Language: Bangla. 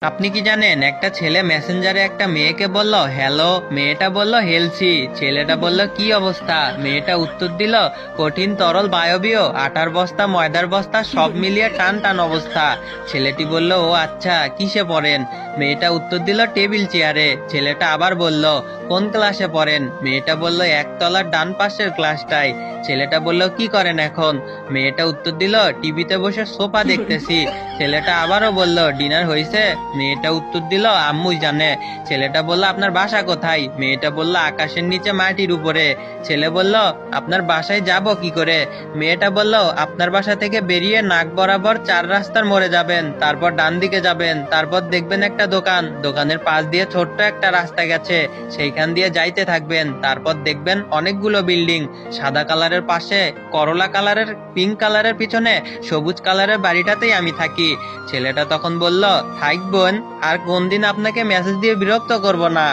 আপনি কি জানেন একটা ছেলে মেসেঞ্জারে একটা মেয়েকে বলল হ্যালো, মেয়েটা বলল হেলসি। ছেলেটা বলল কি অবস্থা, মেয়েটা উত্তর দিল কঠিন তরল বায়বীয়, আটার বস্তা ময়দার বস্তা সব মিলিয়ে টান টান অবস্থা। ছেলেটি বলল ও আচ্ছা, কিসে পড়েন? মেয়েটা উত্তর দিল টেবিল চেয়ারে। ছেলেটা আবার বলল কোন ক্লাসে পড়েন? মেয়েটা বলল একতলার ডান পাশের ক্লাসটায়। ছেলেটা বলল কি করেন এখন? মেয়েটা উত্তর দিল টিভিতে বসে সোফা দেখতেছি। ছেলেটা আবারও বলল ডিনার হয়েছে? মেয়েটা উত্তর দিল আম্মুই জানে। ছেলেটা বলল আপনার বাসা কোথায়? মেয়েটা বলল আকাশের নিচে মাটির উপরে। ছেলে বলল আপনার বাসায় যাব কি করে? মেয়েটা বলল আপনার বাসা থেকে বেরিয়ে নাক বরাবর 4 রাস্তার মোড়ে যাবেন, তারপর ডান দিকে যাবেন, তারপর দেখবেন একটা দোকান, দোকানের পাশ দিয়ে ছোট্ট একটা রাস্তা গেছে, সেইখান দিয়ে যাইতে থাকবেন, তারপর দেখবেন অনেকগুলো বিল্ডিং, সাদা কালারের পাশে করলা কালারের, পিঙ্ক কালারের পিছনে সবুজ কালারের বাড়িটাতেই আমি থাকি। ছেলেটা তখন বলল থাক বোন, আর কোনদিন আপনাকে মেসেজ দিয়ে বিরক্ত করব না।